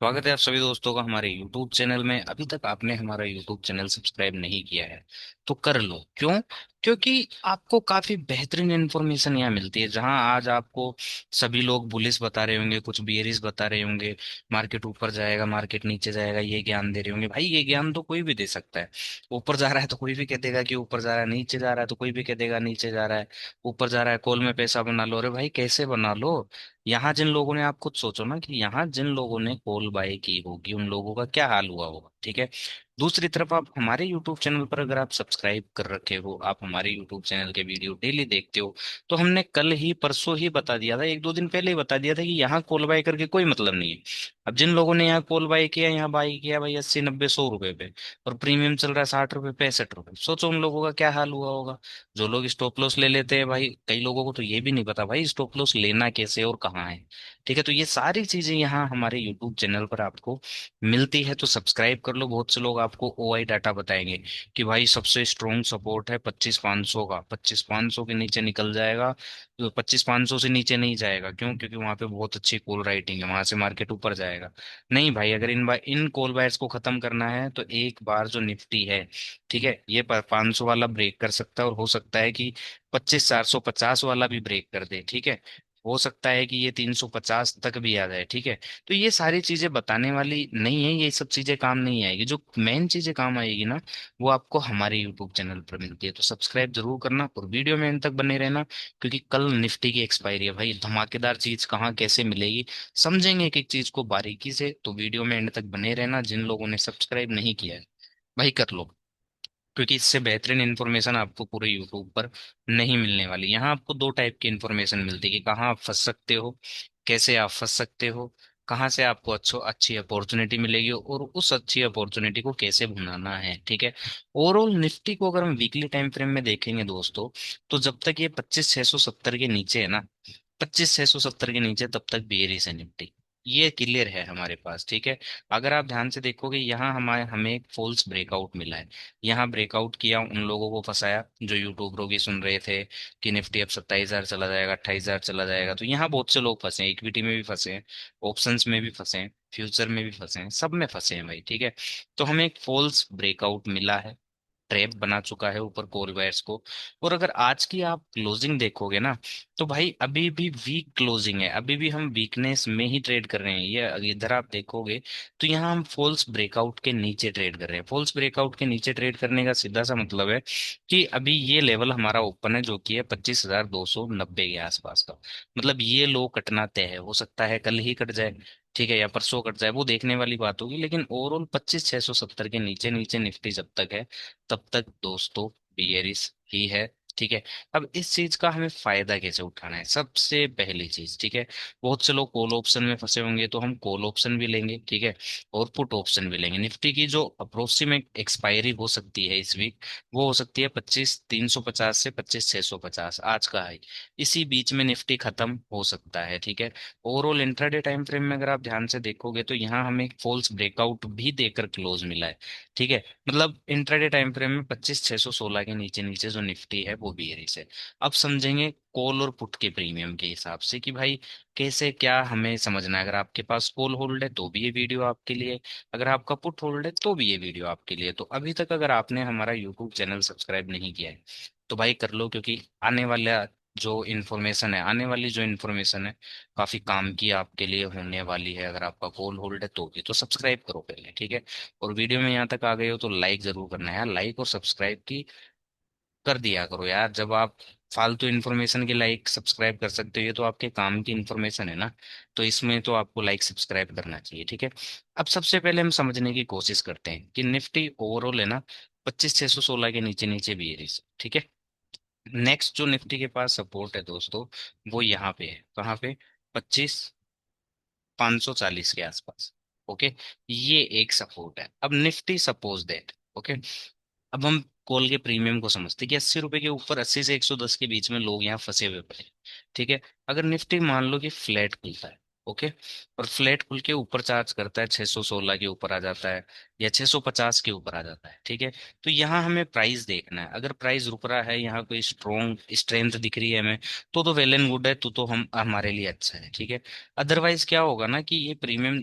स्वागत है आप सभी दोस्तों का हमारे YouTube चैनल में। अभी तक आपने हमारा YouTube चैनल सब्सक्राइब नहीं किया है तो कर लो। क्यों? क्योंकि आपको काफी बेहतरीन इन्फॉर्मेशन यहाँ मिलती है, जहां आज आपको सभी लोग बुलिस बता रहे होंगे, कुछ बियरिस बता रहे होंगे, मार्केट ऊपर जाएगा मार्केट नीचे जाएगा, ये ज्ञान दे रहे होंगे। भाई ये ज्ञान तो कोई भी दे सकता है। ऊपर जा रहा है तो कोई भी कह देगा कि ऊपर जा रहा है, नीचे जा रहा है तो कोई भी कह देगा नीचे जा रहा है। ऊपर जा रहा है कॉल में पैसा बना लो। अरे भाई कैसे बना लो? यहाँ जिन लोगों ने, आप खुद सोचो ना कि यहाँ जिन लोगों ने कॉल बाय की होगी उन लोगों का क्या हाल हुआ होगा। ठीक है। दूसरी तरफ आप हमारे यूट्यूब चैनल पर अगर आप सब्सक्राइब कर रखे हो, आप हमारे यूट्यूब चैनल के वीडियो डेली देखते हो, तो हमने कल ही परसों ही बता दिया था, एक दो दिन पहले ही बता दिया था कि यहाँ कॉल बाय करके कोई मतलब नहीं है। अब जिन लोगों ने यहाँ कॉल बाय किया, यहाँ बाय किया भाई 80 90 100 रुपए पे, और प्रीमियम चल रहा है 60 रुपए 65 रुपए, सोचो उन लोगों का क्या हाल हुआ होगा। जो लोग स्टॉप लॉस ले लेते हैं, भाई कई लोगों को तो ये भी नहीं पता भाई स्टॉप लॉस लेना कैसे और कहाँ है। ठीक है, तो ये सारी चीजें यहाँ हमारे यूट्यूब चैनल पर आपको मिलती है, तो सब्सक्राइब कर लो। बहुत से लोग आपको ओआई डाटा बताएंगे कि भाई सबसे स्ट्रॉन्ग सपोर्ट है 25 500 का, 25 500 के नीचे निकल जाएगा तो 25 500 से नीचे नहीं जाएगा। क्यों? क्योंकि वहां पे बहुत अच्छी कॉल राइटिंग है, वहां से मार्केट ऊपर जाएगा। नहीं भाई, अगर इन कॉल बायर्स को खत्म करना है तो एक बार जो निफ्टी है, ठीक है, ये 500 वाला ब्रेक कर सकता है, और हो सकता है कि 25 450 वाला भी ब्रेक कर दे। ठीक है, हो सकता है कि ये 350 तक भी आ जाए। ठीक है, तो ये सारी चीजें बताने वाली नहीं है, ये सब चीजें काम नहीं आएगी। जो मेन चीजें काम आएगी ना, वो आपको हमारे यूट्यूब चैनल पर मिलती है। तो सब्सक्राइब जरूर करना और वीडियो में एंड तक बने रहना, क्योंकि कल निफ्टी की एक्सपायरी है भाई। धमाकेदार चीज कहाँ कैसे मिलेगी, समझेंगे एक एक चीज को बारीकी से। तो वीडियो में एंड तक बने रहना। जिन लोगों ने सब्सक्राइब नहीं किया है भाई कर लो, क्योंकि इससे बेहतरीन इन्फॉर्मेशन आपको पूरे यूट्यूब पर नहीं मिलने वाली। यहाँ आपको दो टाइप की इन्फॉर्मेशन मिलती है कि कहाँ आप फंस सकते हो, कैसे आप फंस सकते हो, कहाँ से आपको अच्छी अपॉर्चुनिटी मिलेगी, और उस अच्छी अपॉर्चुनिटी को कैसे भुनाना है। ठीक है। ओवरऑल निफ्टी को अगर हम वीकली टाइम फ्रेम में देखेंगे दोस्तों, तो जब तक ये 25 670 के नीचे है ना, 25 670 के नीचे तब तक बेरिश है निफ्टी। ये क्लियर है हमारे पास। ठीक है। अगर आप ध्यान से देखोगे, यहाँ हमारे हमें एक फॉल्स ब्रेकआउट मिला है। यहाँ ब्रेकआउट किया, उन लोगों को फंसाया जो यूट्यूब रोगी सुन रहे थे कि निफ्टी अब 27,000 चला जाएगा, 28,000 चला जाएगा। तो यहाँ बहुत से लोग फंसे हैं, इक्विटी में भी फंसे हैं, ऑप्शंस में भी फंसे हैं, फ्यूचर में भी फंसे हैं, सब में फंसे हैं भाई। ठीक है। तो हमें एक फॉल्स ब्रेकआउट मिला है, ट्रैप बना चुका है ऊपर कॉल वायर्स को। और अगर आज की आप क्लोजिंग देखोगे ना, तो भाई अभी भी वीक क्लोजिंग है, अभी भी हम वीकनेस में ही ट्रेड कर रहे हैं। ये इधर आप देखोगे तो यहाँ हम फॉल्स ब्रेकआउट के नीचे ट्रेड कर रहे हैं। फॉल्स ब्रेकआउट के नीचे ट्रेड करने का सीधा सा मतलब है कि अभी ये लेवल हमारा ओपन है, जो कि है 25,290 के आसपास का। मतलब ये लो कटना तय है, हो सकता है कल ही कट जाए, ठीक है, या परसों कट जाए, वो देखने वाली बात होगी। लेकिन ओवरऑल 25 670 के नीचे नीचे निफ्टी जब तक है, तब तक दोस्तों बियरिश ही है। ठीक है। अब इस चीज का हमें फायदा कैसे उठाना है, सबसे पहली चीज, ठीक है, बहुत से लोग कॉल ऑप्शन में फंसे होंगे, तो हम कॉल ऑप्शन भी लेंगे, ठीक है, और पुट ऑप्शन भी लेंगे। निफ्टी की जो अप्रोक्सीमेट एक्सपायरी हो सकती है इस वीक, वो हो सकती है 25 350 से 25 650, आज का हाई। इसी बीच में निफ्टी खत्म हो सकता है। ठीक है। ओवरऑल इंट्राडे टाइम फ्रेम में अगर आप ध्यान से देखोगे, तो यहाँ हमें एक फॉल्स ब्रेकआउट भी देकर क्लोज मिला है। ठीक है। मतलब इंट्राडे टाइम फ्रेम में 25 616 के नीचे नीचे जो निफ्टी है वो बेयरिश है। अब समझेंगे कॉल और पुट के प्रीमियम के हिसाब से कि भाई कैसे क्या हमें समझना है। अगर आपके पास कॉल होल्ड है तो भी ये वीडियो आपके लिए, अगर आपका पुट होल्ड है तो भी ये वीडियो आपके लिए। तो अभी तक अगर आपने हमारा यूट्यूब चैनल सब्सक्राइब नहीं किया है तो भाई कर लो, क्योंकि आने वाला जो इन्फॉर्मेशन है काफी काम की आपके लिए होने वाली है। अगर आपका कॉल होल्ड है तो भी तो सब्सक्राइब करो पहले। ठीक है। और वीडियो में यहाँ तक आ गए हो तो लाइक जरूर करना है यार, लाइक और सब्सक्राइब की कर दिया करो यार। जब आप फालतू इन्फॉर्मेशन के लाइक सब्सक्राइब कर सकते हो, ये तो आपके काम की इन्फॉर्मेशन है ना, तो इसमें तो आपको लाइक सब्सक्राइब करना चाहिए। ठीक है। अब सबसे पहले हम समझने की कोशिश करते हैं कि निफ्टी ओवरऑल है ना 25 616 के नीचे नीचे भी है। ठीक है। नेक्स्ट जो निफ्टी के पास सपोर्ट है दोस्तों, वो यहाँ पे है, कहाँ पे? 25 540 के आसपास। ओके। ये एक सपोर्ट है। अब निफ्टी सपोज दैट, ओके, अब हम कॉल के प्रीमियम को समझते हैं कि 80 रुपए के ऊपर, 80 से 110 के बीच में लोग यहाँ फंसे हुए पड़े। ठीक है। अगर निफ्टी मान लो कि फ्लैट खुलता है, ओके, और फ्लैट खुल के ऊपर चार्ज करता है 616 के ऊपर आ जाता है, या 650 के ऊपर आ जाता है, ठीक है, तो यहाँ हमें प्राइस देखना है। अगर प्राइस रुक रहा है, यहाँ कोई स्ट्रॉन्ग स्ट्रेंथ दिख रही है हमें, तो वेल एंड गुड है, तो हम हमारे लिए अच्छा है। ठीक है। अदरवाइज क्या होगा ना कि ये प्रीमियम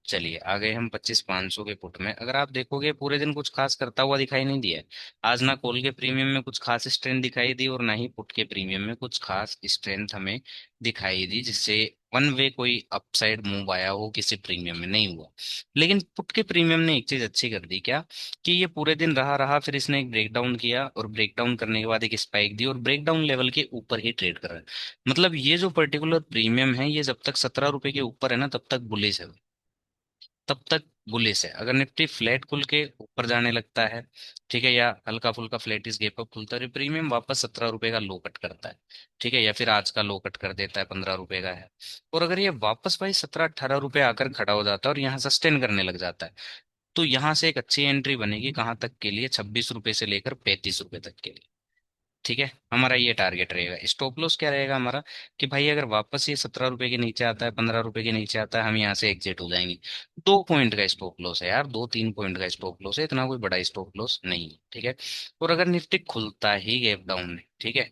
चलिए आ गए हम 25,500 के पुट में। अगर आप देखोगे पूरे दिन कुछ खास करता हुआ दिखाई नहीं दिया है। आज ना कॉल के प्रीमियम में कुछ खास स्ट्रेंथ दिखाई दी और ना ही पुट के प्रीमियम में कुछ खास स्ट्रेंथ हमें दिखाई दी, जिससे वन वे कोई अपसाइड मूव आया हो किसी प्रीमियम में नहीं हुआ। लेकिन पुट के प्रीमियम ने एक चीज अच्छी कर दी क्या, कि ये पूरे दिन रहा रहा फिर इसने एक ब्रेकडाउन किया और ब्रेकडाउन करने के बाद एक स्पाइक दी और ब्रेकडाउन लेवल के ऊपर ही ट्रेड कर रहा है। मतलब ये जो पर्टिकुलर प्रीमियम है ये जब तक 17 रुपए के ऊपर है ना तब तक बुलिश है, तब तक बुलिश है। अगर निफ्टी फ्लैट खुल के ऊपर जाने लगता है, ठीक है, या हल्का फुल्का फ्लैट इस गैप अप खुलता है, प्रीमियम वापस 17 रुपए का लो कट करता है, ठीक है, या फिर आज का लो कट कर देता है, 15 रुपए का है। और अगर ये वापस भाई 17-18 रुपए आकर खड़ा हो जाता है और यहाँ सस्टेन करने लग जाता है, तो यहाँ से एक अच्छी एंट्री बनेगी कहाँ तक के लिए, 26 रुपए से लेकर 35 रुपए तक के लिए। ठीक है, हमारा ये टारगेट रहेगा। स्टॉप लॉस क्या रहेगा हमारा, कि भाई अगर वापस ये 17 रुपए के नीचे आता है, 15 रुपए के नीचे आता है, हम यहाँ से एग्जिट हो जाएंगे। 2 पॉइंट का स्टॉप लॉस है यार, 2-3 पॉइंट का स्टॉप लॉस है, इतना कोई बड़ा स्टॉप लॉस नहीं है, ठीक है। और अगर निफ्टी खुलता ही गैप डाउन में, ठीक है,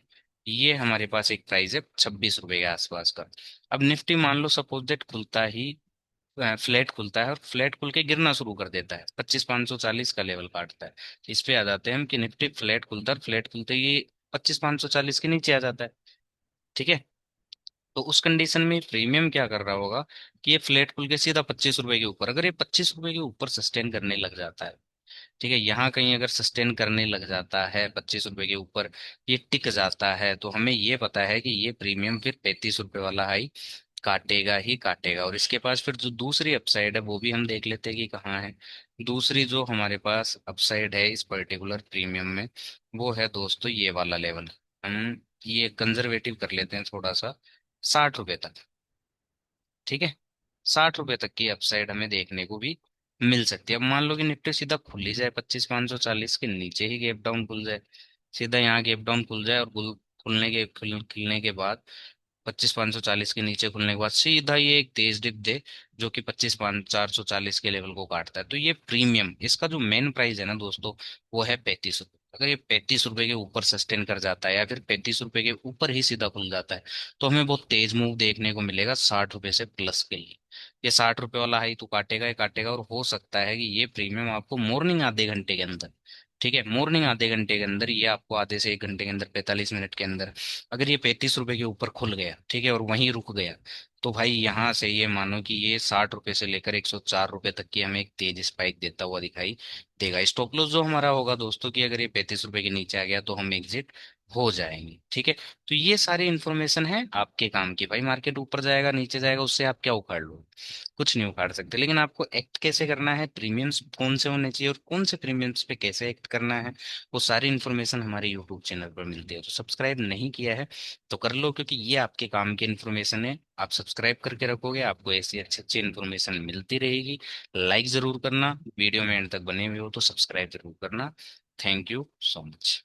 ये हमारे पास एक प्राइस है 26 रुपए के आसपास का। अब निफ्टी मान लो सपोज दैट खुलता ही फ्लैट खुलता है और फ्लैट खुल के गिरना शुरू कर देता है, 25,540 का लेवल काटता है। इस पे आ जाते हैं हम कि निफ्टी फ्लैट खुलता है, फ्लैट खुलते ही 25,540 के नीचे आ जाता है, ठीक है। तो उस कंडीशन में प्रीमियम क्या कर रहा होगा, कि ये फ्लैट खुल के सीधा 25 रुपए के ऊपर, अगर ये 25 रुपए के ऊपर सस्टेन करने लग जाता है, ठीक है, यहाँ कहीं अगर सस्टेन करने लग जाता है 25 रुपए के ऊपर, ये टिक जाता है, तो हमें ये पता है कि ये प्रीमियम फिर 35 रुपए वाला हाई काटेगा ही काटेगा। और इसके पास फिर जो दूसरी अपसाइड है वो भी हम देख लेते हैं कि कहाँ है। दूसरी जो हमारे पास अपसाइड है इस पर्टिकुलर प्रीमियम में, वो है दोस्तों ये वाला लेवल। हम ये कंजर्वेटिव कर लेते हैं थोड़ा सा, 60 रुपए तक, ठीक है। 60 रुपए तक की अपसाइड हमें देखने को भी मिल सकती है। अब मान लो कि निफ्टी सीधा खुल ही जाए 25,540 के नीचे ही गैप डाउन खुल जाए, सीधा यहाँ गैप डाउन खुल जाए और खुलने के बाद 25,540 के नीचे खुलने के बाद सीधा ये एक तेज डिप दे, जो कि 25,440 के लेवल को काटता है, तो ये प्रीमियम इसका जो मेन प्राइस है ना दोस्तों, वो है 35 रुपये। अगर ये 35 रुपए के ऊपर सस्टेन कर जाता है या फिर 35 रुपए के ऊपर ही सीधा खुल जाता है, तो हमें बहुत तेज मूव देखने को मिलेगा 60 रुपए से प्लस के लिए। ये 60 रुपए वाला हाई तो काटेगा ही काटेगा, और हो सकता है कि ये प्रीमियम आपको मॉर्निंग आधे घंटे के अंदर, ठीक है, मॉर्निंग आधे घंटे के अंदर, ये आपको आधे से 1 घंटे के अंदर, 45 मिनट के अंदर अगर ये 35 रुपए के ऊपर खुल गया, ठीक है, और वहीं रुक गया, तो भाई यहाँ से ये मानो कि ये 60 रुपए से लेकर 104 रुपए तक की हमें एक तेज स्पाइक देता हुआ दिखाई देगा। स्टॉप लॉस जो हमारा होगा दोस्तों, कि अगर ये 35 रुपए के नीचे आ गया तो हम एग्जिट हो जाएंगे, ठीक है। तो ये सारी इन्फॉर्मेशन है आपके काम की। भाई मार्केट ऊपर जाएगा नीचे जाएगा उससे आप क्या उखाड़ लो, कुछ नहीं उखाड़ सकते। लेकिन आपको एक्ट कैसे करना है, प्रीमियम्स कौन से होने चाहिए और कौन से प्रीमियम्स पे कैसे एक्ट करना है, वो सारी इन्फॉर्मेशन हमारे यूट्यूब चैनल पर मिलती है। तो सब्सक्राइब नहीं किया है तो कर लो, क्योंकि ये आपके काम की इन्फॉर्मेशन है। आप सब्सक्राइब करके रखोगे आपको ऐसी अच्छी अच्छी इन्फॉर्मेशन मिलती रहेगी। लाइक जरूर करना, वीडियो में एंड तक बने हुए हो तो सब्सक्राइब जरूर करना। Thank you so much.